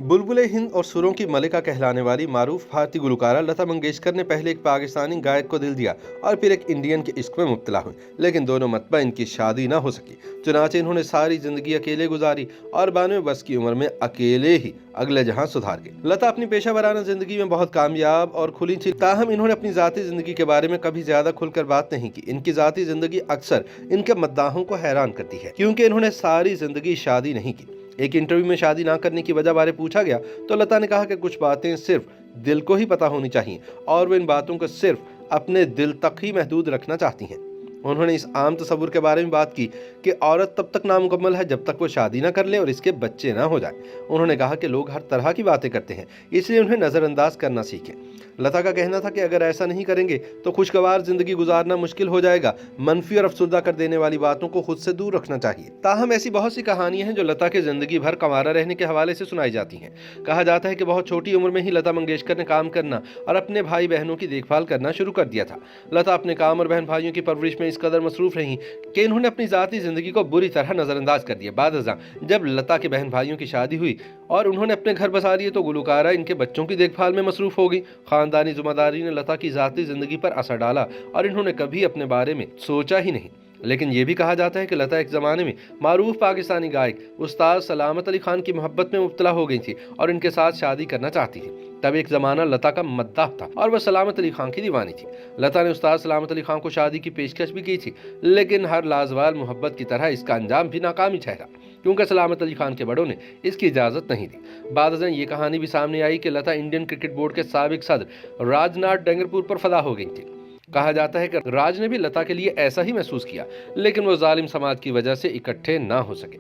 बुलबुले हिंद और सुरों की मलिका कहलाने वाली मारूफ भारतीय गुलकारा लता मंगेशकर ने पहले एक पाकिस्तानी गायक को दिल दिया और फिर एक इंडियन के इश्क में मुब्तला हुई, लेकिन दोनों मतबा इनकी शादी न हो सकी। चुनाचे इन्होंने सारी जिंदगी अकेले गुजारी और 92 वर्ष की उम्र में अकेले ही अगले जहां सुधार गए। लता अपनी पेशा वराना जिंदगी में बहुत कामयाब और खुली थी, ताहम इन्होंने अपनी जाती जिंदगी के बारे में कभी ज्यादा खुलकर बात नहीं की। इनकी जाती जिंदगी अक्सर इनके मद्दाहों को हैरान करती है, क्योंकि इन्होंने सारी जिंदगी शादी नहीं की। एक इंटरव्यू में शादी ना करने की वजह बारे पूछा गया तो लता ने कहा कि कुछ बातें सिर्फ दिल को ही पता होनी चाहिए और वो इन बातों को सिर्फ अपने दिल तक ही महदूद रखना चाहती हैं। उन्होंने इस आम तस्वुर के बारे में बात की कि औरत तब तक नामुकम्मल है जब तक वो शादी ना कर ले और इसके बच्चे ना हो जाए। उन्होंने कहा कि लोग हर तरह की बातें करते हैं, इसलिए उन्हें नज़रअंदाज करना सीखें। लता का कहना था कि अगर ऐसा नहीं करेंगे तो खुशगवार जिंदगी गुजारना मुश्किल हो जाएगा। मनफी और अफसुर्दा कर देने वाली बातों को खुद से दूर रखना चाहिए। ताहम ऐसी बहुत सी कहानियां हैं जो लता के जिंदगी भर कंवारा रहने के हवाले से सुनाई जाती हैं। कहा जाता है कि बहुत छोटी उम्र में ही लता मंगेशकर ने काम करना और अपने भाई बहनों की देखभाल करना शुरू कर दिया था। लता अपने काम और बहन भाइयों की परवरिश में इस कदर मसरूफ रही कि इन्होंने अपनी जाती जिंदगी को बुरी तरह नजरअंदाज कर दिया। बाद जब लता के बहन भाइयों की शादी हुई और उन्होंने अपने घर बसा लिए तो गुलकारा इनके बच्चों की देखभाल में मसरूफ हो गई। खानदानी जिम्मेदारी ने लता की जाती जिंदगी पर असर डाला और इन्होंने कभी अपने बारे में सोचा ही नहीं। लेकिन यह भी कहा जाता है कि लता एक ज़माने में मारूफ पाकिस्तानी गायक उस्ताद सलामत अली खान की मोहब्बत में मुब्तला हो गई थी और इनके साथ शादी करना चाहती थी। तब एक ज़माना लता का मद्दाह था और वह सलामत अली खान की दीवानी थी। लता ने उस्ताद सलामत अली खान को शादी की पेशकश भी की थी, लेकिन हर लाजवाल मोहब्बत की तरह इसका अंजाम भी नाकामी ठहरा, क्योंकि सलामत अली खान के बड़ों ने इसकी इजाज़त नहीं दी। बाद ये कहानी भी सामने आई कि लता इंडियन क्रिकेट बोर्ड के साबिक सदर राजनाथ डंगरपुर पर फदा हो गई थी। कहा जाता है कि राज ने भी लता के लिए ऐसा ही महसूस किया, लेकिन वो जालिम समाज की वजह से इकट्ठे ना हो सके।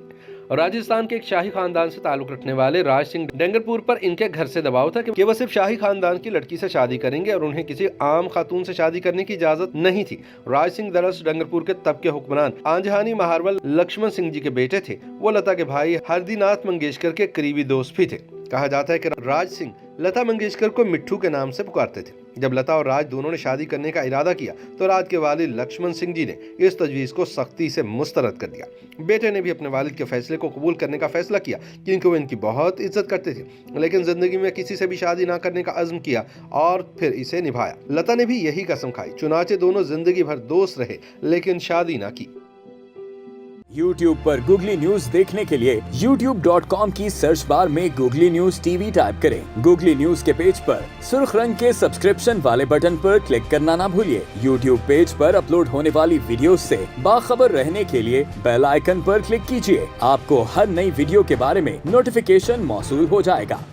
राजस्थान के एक शाही खानदान से ताल्लुक रखने वाले राज सिंह डंगरपुर पर इनके घर से दबाव था कि वह सिर्फ शाही खानदान की लड़की से शादी करेंगे और उन्हें किसी आम खातून से शादी करने की इजाजत नहीं थी। राज सिंह दरअसल डंगरपुर के तब के हुक्मरान आंजहानी महारवल लक्ष्मण सिंह जी के बेटे थे। वो लता के भाई हरदीनाथ मंगेशकर के करीबी दोस्त भी थे। कहा जाता है कि राज सिंह लता मंगेशकर को मिट्ठू के नाम से पुकारते थे। जब लता और राज दोनों ने शादी करने का इरादा किया तो राज के वालिद लक्ष्मण सिंह जी ने इस तजवीज़ को सख्ती से मुस्तरद कर दिया। बेटे ने भी अपने वालिद के फैसले को कबूल करने का फैसला किया, क्योंकि वो इनकी बहुत इज्जत करते थे, लेकिन जिंदगी में किसी से भी शादी ना करने का अज़्म किया और फिर इसे निभाया। लता ने भी यही कसम खाई। चुनाचे दोनों जिंदगी भर दोस्त रहे, लेकिन शादी ना की। YouTube पर गूगली न्यूज देखने के लिए youtube.com की सर्च बार में गूगली न्यूज टीवी टाइप करें। गूगली न्यूज के पेज पर सुर्ख रंग के सब्सक्रिप्शन वाले बटन पर क्लिक करना ना भूलिए। YouTube पेज पर अपलोड होने वाली वीडियो से बाखबर रहने के लिए बेल आइकन पर क्लिक कीजिए। आपको हर नई वीडियो के बारे में नोटिफिकेशन मौसूल हो जाएगा।